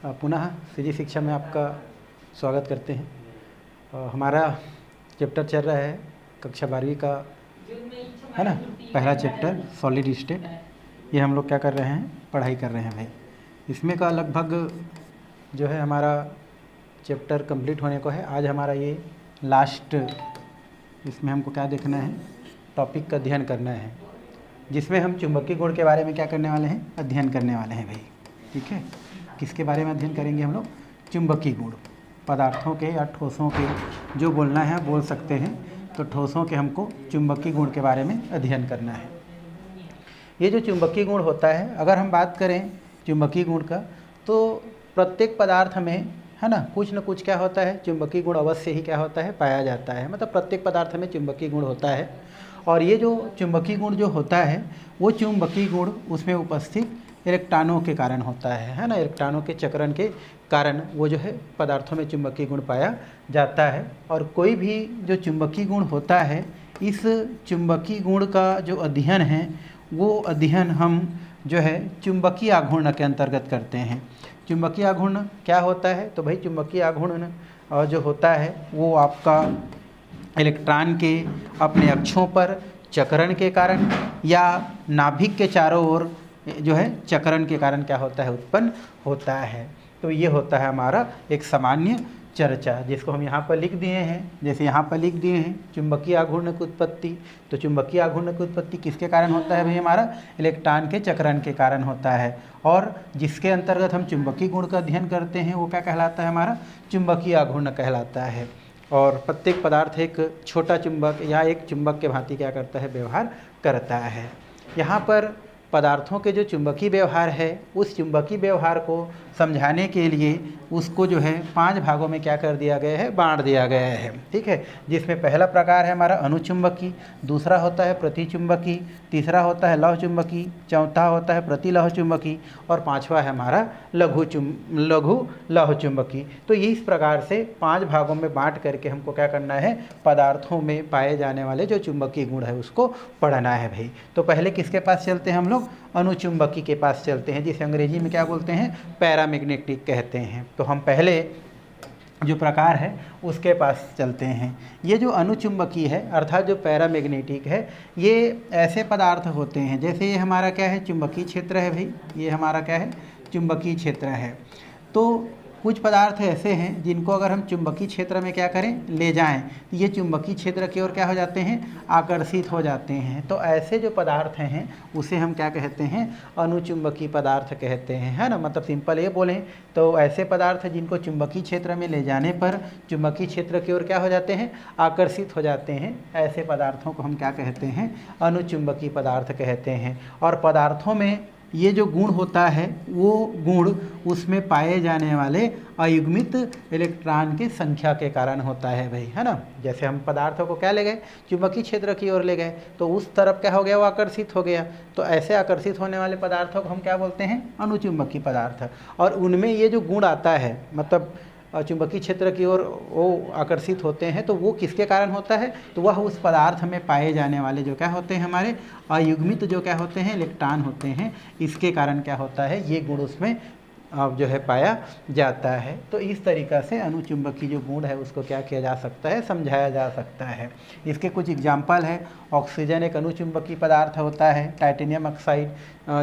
पुनः सीजी शिक्षा में आपका स्वागत करते हैं। हमारा चैप्टर चल रहा है कक्षा 12वीं का, है ना, पहला चैप्टर सॉलिड स्टेट। ये हम लोग क्या कर रहे हैं, पढ़ाई कर रहे हैं भाई। इसमें का लगभग जो है हमारा चैप्टर कंप्लीट होने को है। आज हमारा ये लास्ट, इसमें हमको क्या देखना है, टॉपिक का अध्ययन करना है, जिसमें हम चुंबकीय गुण के बारे में क्या करने वाले हैं, अध्ययन करने वाले हैं भाई। ठीक है, किसके बारे में अध्ययन करेंगे हम लोग, चुंबकीय गुण। पदार्थों के या ठोसों के जो बोलना है बोल सकते हैं, तो ठोसों के हमको चुंबकीय गुण के बारे में अध्ययन करना है। ये जो चुंबकीय गुण होता है, अगर हम बात करें चुंबकीय गुण का, तो प्रत्येक पदार्थ में, है ना, कुछ न कुछ क्या होता है, चुंबकीय गुण अवश्य ही क्या होता है, पाया जाता है। मतलब प्रत्येक पदार्थ में चुंबकीय गुण होता है। और ये जो चुंबकीय गुण जो होता है, वो चुंबकीय गुण उसमें उपस्थित इलेक्ट्रॉनों के कारण होता है ना, इलेक्ट्रॉनों के चक्रण के कारण वो जो है पदार्थों में चुंबकीय गुण पाया जाता है। और कोई भी जो चुंबकीय गुण होता है, इस चुंबकीय गुण का जो अध्ययन है, वो अध्ययन हम जो है चुंबकीय आघूर्ण के अंतर्गत करते हैं। चुंबकीय आघूर्ण क्या होता है, तो भाई चुंबकीय आघूर्ण जो होता है वो आपका इलेक्ट्रॉन के अपने अक्षों पर चक्रण के कारण या नाभिक के चारों ओर जो है चक्रण के कारण क्या होता है, उत्पन्न होता है। तो ये होता है हमारा एक सामान्य चर्चा, जिसको हम यहाँ पर लिख दिए हैं। जैसे यहाँ पर लिख दिए हैं चुंबकीय आघूर्ण की उत्पत्ति, तो चुंबकीय आघूर्ण की उत्पत्ति किसके कारण होता है भाई, हमारा इलेक्ट्रॉन के चक्रण के कारण होता है। और जिसके अंतर्गत हम चुंबकीय गुण का अध्ययन करते हैं वो क्या कहलाता है, हमारा चुंबकीय आघूर्ण कहलाता है। और प्रत्येक पदार्थ एक छोटा चुंबक या एक चुंबक के भांति क्या करता है, व्यवहार करता है। यहाँ पर पदार्थों के जो चुंबकीय व्यवहार है, उस चुंबकीय व्यवहार को समझाने के लिए उसको जो है 5 भागों में क्या कर दिया गया है, बांट दिया गया है। ठीक है, जिसमें पहला प्रकार है हमारा अनुचुंबकी, दूसरा होता है प्रतिचुंबकी, तीसरा होता है लौह चुंबकी, चौथा होता है प्रतिलौह चुंबकी, और पांचवा है हमारा लघु लौह चुंबकी। तो इस प्रकार से 5 भागों में बांट करके हमको क्या करना है, पदार्थों में पाए जाने वाले जो चुंबकीय गुण है उसको पढ़ना है भाई। तो पहले किसके पास चलते हैं हम लोग, अनुचुंबकी के पास चलते हैं, जिसे अंग्रेजी में क्या बोलते हैं, पैरामैग्नेटिक कहते हैं। तो हम पहले जो प्रकार है उसके पास चलते हैं। ये जो अनुचुंबकी है अर्थात जो पैरामैग्नेटिक है, ये ऐसे पदार्थ होते हैं, जैसे ये हमारा क्या है, चुंबकीय क्षेत्र है भाई, ये हमारा क्या है, चुंबकीय क्षेत्र है। तो कुछ पदार्थ ऐसे हैं जिनको अगर हम चुंबकीय क्षेत्र में क्या करें, ले जाएं, तो ये चुंबकीय क्षेत्र की ओर क्या हो जाते हैं, आकर्षित हो जाते हैं। तो ऐसे जो पदार्थ हैं उसे हम क्या कहते हैं, अनुचुंबकीय पदार्थ कहते हैं, है ना। मतलब सिंपल ये बोलें तो ऐसे पदार्थ जिनको चुंबकीय क्षेत्र में ले जाने पर चुंबकीय क्षेत्र की ओर क्या हो जाते हैं, आकर्षित हो जाते हैं, ऐसे पदार्थों को हम क्या कहते हैं, अनुचुंबकीय पदार्थ कहते हैं। और पदार्थों में ये जो गुण होता है, वो गुण उसमें पाए जाने वाले अयुग्मित इलेक्ट्रॉन की संख्या के कारण होता है भाई, है ना। जैसे हम पदार्थों को क्या ले गए, चुंबकीय क्षेत्र की ओर ले गए, तो उस तरफ क्या हो गया, वो आकर्षित हो गया। तो ऐसे आकर्षित होने वाले पदार्थों को हम क्या बोलते हैं, अनुचुंबकीय पदार्थ। और उनमें ये जो गुण आता है, मतलब चुंबकीय क्षेत्र की ओर वो आकर्षित होते हैं, तो वो किसके कारण होता है, तो वह उस पदार्थ में पाए जाने वाले जो क्या होते हैं, हमारे अयुग्मित जो क्या होते हैं, इलेक्ट्रॉन होते हैं, इसके कारण क्या होता है, ये गुण उसमें जो है पाया जाता है। तो इस तरीक़ा से अनुचुंबकीय जो गुण है उसको क्या किया जा सकता है, समझाया जा सकता है। इसके कुछ एग्जाम्पल है, ऑक्सीजन एक अनुचुंबकीय पदार्थ होता है, टाइटेनियम ऑक्साइड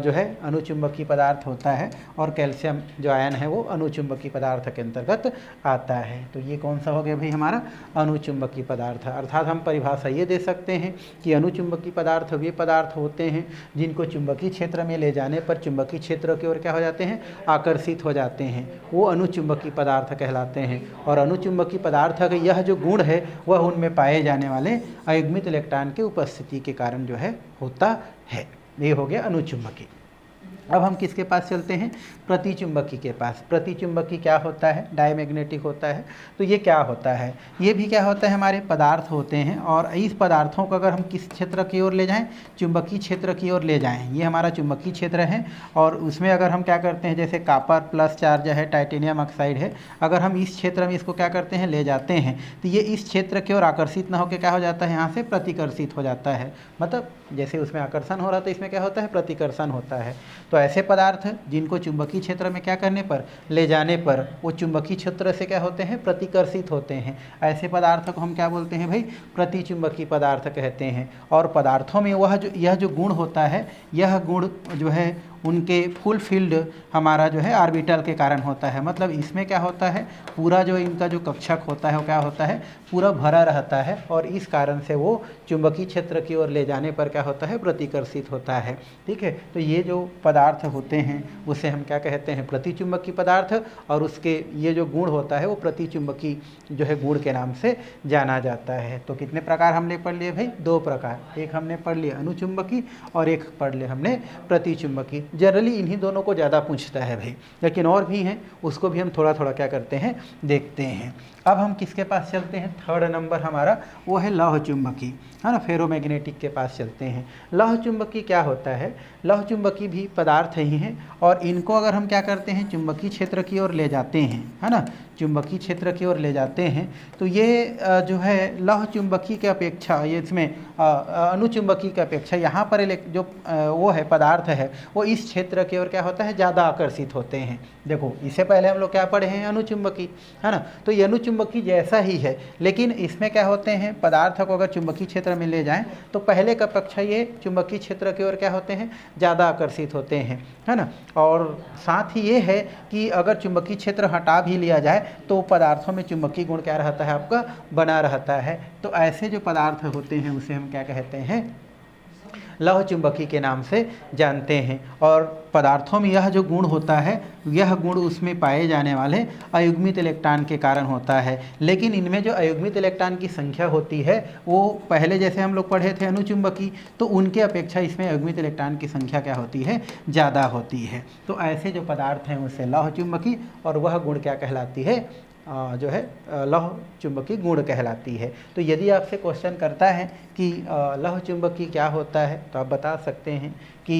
जो है अनुचुंबकीय पदार्थ होता है, और कैल्शियम जो आयन है वो अनुचुंबकीय पदार्थ के अंतर्गत आता है। तो ये कौन सा हो गया भाई, हमारा अनुचुंबकीय पदार्थ। अर्थात हम परिभाषा ये दे सकते हैं कि अनुचुंबकीय पदार्थ वे पदार्थ होते हैं जिनको चुंबकीय क्षेत्र में ले जाने पर चुंबकीय क्षेत्र की ओर क्या हो जाते हैं, आकर्षित हो जाते हैं, वो अनुचुंबकीय पदार्थ कहलाते हैं। और अनुचुंबकीय पदार्थ का यह जो गुण है वह उनमें पाए जाने वाले अयुग्मित इलेक्ट्रॉन की उपस्थिति के कारण जो है होता है। ये हो गया अनुचुंबकी। अब हम किसके पास चलते हैं, प्रतिचुंबकी के पास। प्रतिचुंबकी क्या होता है, डायमैग्नेटिक होता है। तो ये क्या होता है, ये भी क्या होता है, हमारे पदार्थ होते हैं, और इस पदार्थों को अगर हम किस क्षेत्र की ओर ले जाएं, चुंबकीय क्षेत्र की ओर ले जाएं, ये हमारा चुंबकीय क्षेत्र है। और उसमें अगर हम क्या करते हैं, जैसे कॉपर प्लस चार्ज है, टाइटेनियम ऑक्साइड है, अगर हम इस क्षेत्र में इसको क्या करते हैं, ले जाते हैं, तो ये इस क्षेत्र की ओर आकर्षित ना होकर क्या हो जाता है, यहाँ से प्रतिकर्षित हो जाता है। मतलब जैसे उसमें आकर्षण हो रहा था, इसमें क्या होता है, प्रतिकर्षण होता है। तो तो ऐसे पदार्थ जिनको चुंबकीय क्षेत्र में क्या करने पर, ले जाने पर, वो चुंबकीय क्षेत्र से क्या होते हैं, प्रतिकर्षित होते हैं। ऐसे पदार्थ को हम क्या बोलते हैं भाई, प्रतिचुंबकीय पदार्थ कहते हैं। और पदार्थों में यह जो गुण होता है, यह गुण जो है उनके फुल फील्ड हमारा जो है ऑर्बिटल के कारण होता है। मतलब इसमें क्या होता है, पूरा जो इनका जो कक्षक होता है वो क्या होता है, पूरा भरा रहता है, और इस कारण से वो चुंबकीय क्षेत्र की ओर ले जाने पर क्या होता है, प्रतिकर्षित होता है। ठीक है, तो ये जो पदार्थ होते हैं उसे हम क्या कहते हैं, प्रतिचुंबकीय पदार्थ, और उसके ये जो गुण होता है वो प्रतिचुंबकीय जो है गुण के नाम से जाना जाता है। तो कितने प्रकार हमने पढ़ लिए भाई, 2 प्रकार, एक हमने पढ़ लिया अनुचुंबकीय और एक पढ़ लिया हमने प्रतिचुंबकीय। जनरली इन्हीं दोनों को ज़्यादा पूछता है भाई, लेकिन और भी हैं, उसको भी हम थोड़ा थोड़ा क्या करते हैं, देखते हैं। अब हम किसके पास चलते हैं, 3rd नंबर हमारा वो है लौह चुंबकीय, है ना, फेरोमैग्नेटिक के पास चलते हैं। लौह चुंबकीय क्या होता है, लौह चुंबकीय भी पदार्थ ही हैं, और इनको अगर हम क्या करते हैं, चुंबकीय क्षेत्र की ओर ले जाते हैं, है ना, चुंबकीय क्षेत्र की ओर ले जाते हैं, तो ये जो है लौह चुंबकीय के अपेक्षा, ये इसमें अनुचुंबकीय की अपेक्षा यहाँ पर जो वो है पदार्थ है, वो इस क्षेत्र की ओर क्या होता है, ज़्यादा आकर्षित होते हैं। देखो इससे पहले हम लोग क्या पढ़े हैं, अनुचुंबकीय, है ना, तो ये अनुचुंबकीय जैसा ही है, लेकिन इसमें क्या होते हैं, पदार्थ को अगर चुंबकीय क्षेत्र में ले जाएं तो पहले का अपेक्षा ये चुंबकीय क्षेत्र की ओर क्या होते हैं, ज़्यादा आकर्षित होते हैं, है ना। और साथ ही ये है कि अगर चुंबकीय क्षेत्र हटा भी लिया जाए तो पदार्थों में चुंबकीय गुण क्या रहता है, आपका बना रहता है। तो ऐसे जो पदार्थ होते हैं उसे हम क्या कहते हैं, लौह चुंबकीय के नाम से जानते हैं। और पदार्थों में यह जो गुण होता है, यह गुण उसमें पाए जाने वाले अयुग्मित इलेक्ट्रॉन के कारण होता है। लेकिन इनमें जो अयुग्मित इलेक्ट्रॉन की संख्या होती है वो पहले जैसे हम लोग पढ़े थे अनुचुंबकीय, तो उनके अपेक्षा इसमें अयुग्मित इलेक्ट्रॉन की संख्या क्या होती है, ज़्यादा होती है। तो ऐसे जो पदार्थ हैं उसे लौह चुंबकीय, और वह गुण क्या कहलाती है, जो है लौह चुंबकीय गुण कहलाती है। तो यदि आपसे क्वेश्चन करता है कि लौह चुंबकीय क्या होता है, तो आप बता सकते हैं कि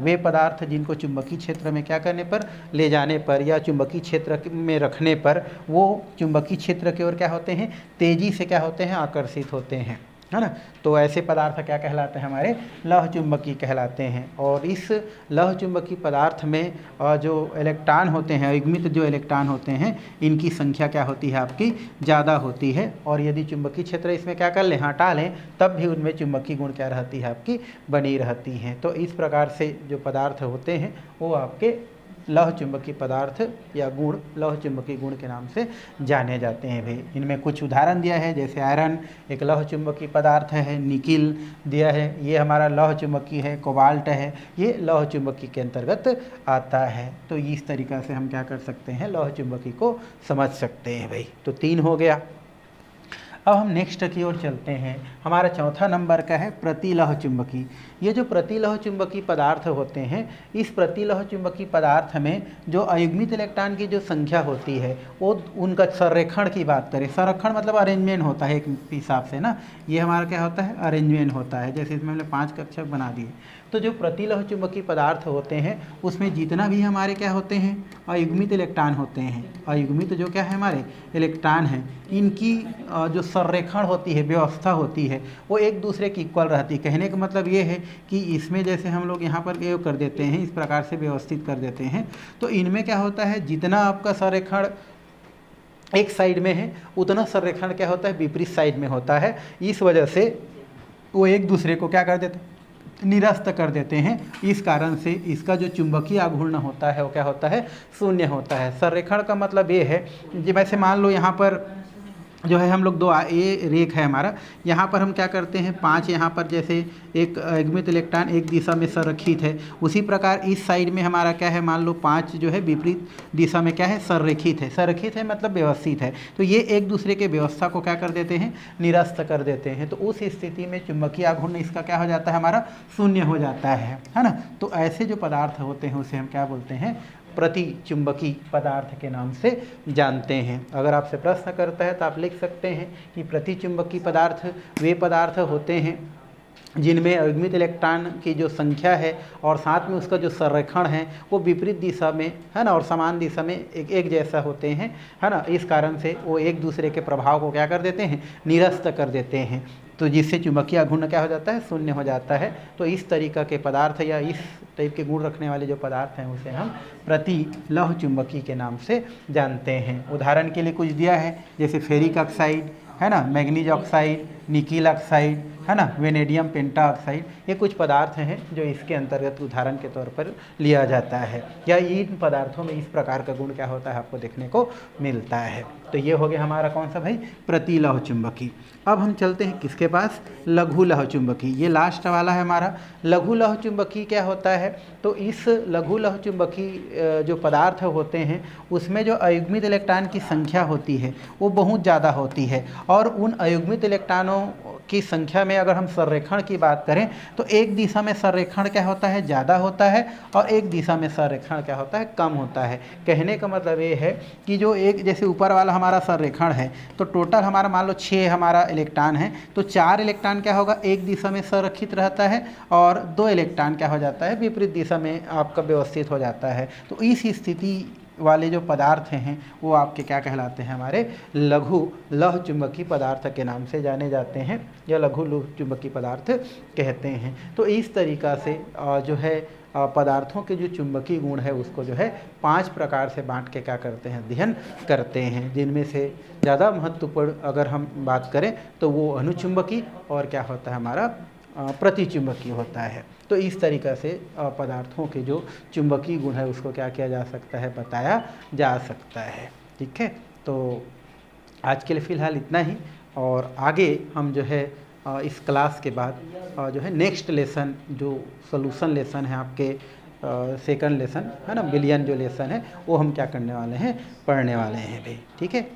वे पदार्थ जिनको चुंबकीय क्षेत्र में क्या करने पर, ले जाने पर, या चुंबकीय क्षेत्र में रखने पर वो चुंबकीय क्षेत्र की ओर क्या होते हैं, तेज़ी से क्या होते हैं, आकर्षित होते हैं, है ना। तो ऐसे पदार्थ क्या कहलाते हैं, हमारे लौह चुंबकीय कहलाते हैं। और इस लौह चुंबकीय पदार्थ में जो इलेक्ट्रॉन होते हैं, अयुग्मित जो इलेक्ट्रॉन होते हैं, इनकी संख्या क्या होती है, आपकी ज़्यादा होती है। और यदि चुंबकीय क्षेत्र इसमें क्या कर लें, हटा लें, तब भी उनमें चुंबकीय गुण क्या रहती है, आपकी बनी रहती हैं। तो इस प्रकार से जो पदार्थ होते हैं वो आपके लौह चुंबकीय पदार्थ या गुण लौह चुंबकीय गुण के नाम से जाने जाते हैं भाई। इनमें कुछ उदाहरण दिया है, जैसे आयरन एक लौह चुंबकीय पदार्थ है, निकिल दिया है, ये हमारा लौह चुंबकीय है, कोबाल्ट है, ये लौह चुंबकीय के अंतर्गत आता है। तो इस तरीक़ा से हम क्या कर सकते हैं, लौह चुंबकीय को समझ सकते हैं भाई। तो 3 हो गया। अब हम नेक्स्ट की ओर चलते हैं। हमारा 4था नंबर का है प्रतिलौह चुंबकीय। ये जो प्रतिलौह चुंबकीय पदार्थ होते हैं, इस प्रतिलौह चुंबकीय पदार्थ में जो अयुग्मित इलेक्ट्रॉन की जो संख्या होती है, वो उनका संरेखण की बात करें, संरक्षण मतलब अरेंजमेंट होता है एक हिसाब से ना, ये हमारा क्या होता है, अरेंजमेंट होता है। जैसे इसमें हमने 5 कक्षक बना दिए। तो जो प्रतिलौह चुंबकीय पदार्थ होते हैं उसमें जितना भी हमारे क्या होते हैं, अयुग्मित इलेक्ट्रॉन होते हैं, अयुग्मित जो क्या है हमारे इलेक्ट्रॉन हैं, इनकी जो संरेखण होती है, व्यवस्था होती है, वो एक दूसरे की इक्वल रहती है। कहने का मतलब ये है कि इसमें जैसे हम लोग यहाँ पर ये कर देते हैं, इस प्रकार से व्यवस्थित कर देते हैं, तो इनमें क्या होता है, जितना आपका संरेखण एक साइड में है उतना संरेखण क्या होता है, विपरीत साइड में होता है। इस वजह से वो एक दूसरे को क्या कर देते हैं, निरस्त कर देते हैं। इस कारण से इसका जो चुंबकीय आघूर्ण होता है वो क्या होता है, शून्य होता है। संरेखण का मतलब ये है कि वैसे मान लो यहाँ पर जो है हम लोग 2 ये रेख है हमारा, यहाँ पर हम क्या करते हैं 5, यहाँ पर जैसे एक अयुग्मित इलेक्ट्रॉन एक दिशा में संरेखित है, उसी प्रकार इस साइड में हमारा क्या है, मान लो 5 जो है विपरीत दिशा में क्या है, संरेखित है। संरेखित है मतलब व्यवस्थित है। तो ये एक दूसरे के व्यवस्था को क्या कर देते हैं, निरस्त कर देते हैं। तो उस स्थिति में चुंबकीय आघूर्ण इसका क्या हो जाता है, हमारा शून्य हो जाता है ना। तो ऐसे जो पदार्थ होते हैं उसे हम क्या बोलते हैं, प्रतिचुंबकीय पदार्थ के नाम से जानते हैं। अगर आपसे प्रश्न करता है तो आप लिख सकते हैं कि प्रतिचुंबकीय पदार्थ वे पदार्थ होते हैं जिनमें अयुग्मित इलेक्ट्रॉन की जो संख्या है और साथ में उसका जो संरेखण है वो विपरीत दिशा में है ना, और समान दिशा में एक जैसा होते हैं, है ना। इस कारण से वो एक दूसरे के प्रभाव को क्या कर देते हैं, निरस्त कर देते हैं। तो जिससे चुंबकीय आघूर्ण क्या हो जाता है, शून्य हो जाता है। तो इस तरीक़ा के पदार्थ या इस टाइप के गुण रखने वाले जो पदार्थ हैं उसे हम प्रतिलौह चुंबकी के नाम से जानते हैं। उदाहरण के लिए कुछ दिया है, जैसे फेरिक ऑक्साइड है ना, मैग्नीज ऑक्साइड, निकिल ऑक्साइड है ना, वेनेडियम पेंटा ऑक्साइड, ये कुछ पदार्थ हैं जो इसके अंतर्गत उदाहरण के तौर पर लिया जाता है। या इन पदार्थों में इस प्रकार का गुण क्या होता है आपको देखने को मिलता है। तो ये हो गया हमारा कौन सा भाई, प्रतिलौह चुंबकी। अब हम चलते हैं किसके पास, लघु लौह चुंबकी। ये लास्ट वाला है हमारा। लघु लौह चुंबकी क्या होता है, तो इस लघु लौह चुंबकी जो पदार्थ होते हैं उसमें जो अयुग्मित इलेक्ट्रॉन की संख्या होती है वो बहुत ज़्यादा होती है। और उन अयुग्मित इलेक्ट्रॉनों की संख्या में अगर हम संरेखण की बात करें तो एक दिशा में संरेखण क्या होता है, ज़्यादा होता है, और एक दिशा में संरेखण क्या होता है, कम होता है। कहने का मतलब ये है कि जो एक, जैसे ऊपर वाला हमारा संरेखण है तो टोटल हमारा मान लो 6 हमारा इलेक्ट्रॉन है, तो 4 इलेक्ट्रॉन क्या होगा, एक दिशा में संरक्षित रहता है और 2 इलेक्ट्रॉन क्या हो जाता है, विपरीत दिशा में आपका व्यवस्थित हो जाता है। तो इस स्थिति वाले जो पदार्थ हैं वो आपके क्या कहलाते हैं, हमारे लघु लौह चुंबकी पदार्थ के नाम से जाने जाते हैं, या लघु लौह चुंबकी पदार्थ कहते हैं। तो इस तरीक़ा से जो है पदार्थों के जो चुंबकीय गुण है उसको जो है 5 प्रकार से बांट के क्या करते हैं, अध्ययन करते हैं, जिनमें से ज़्यादा महत्वपूर्ण अगर हम बात करें तो वो अनुचुंबकी और क्या होता है हमारा प्रतिचुंबकीय होता है। तो इस तरीक़ा से पदार्थों के जो चुंबकीय गुण है उसको क्या किया जा सकता है, बताया जा सकता है। ठीक है, तो आज के लिए फ़िलहाल इतना ही, और आगे हम जो है इस क्लास के बाद जो है नेक्स्ट लेसन, जो सॉल्यूशन लेसन है आपके सेकंड लेसन है ना, बिलियन जो लेसन है वो हम क्या करने वाले हैं, पढ़ने वाले हैं भाई। ठीक है।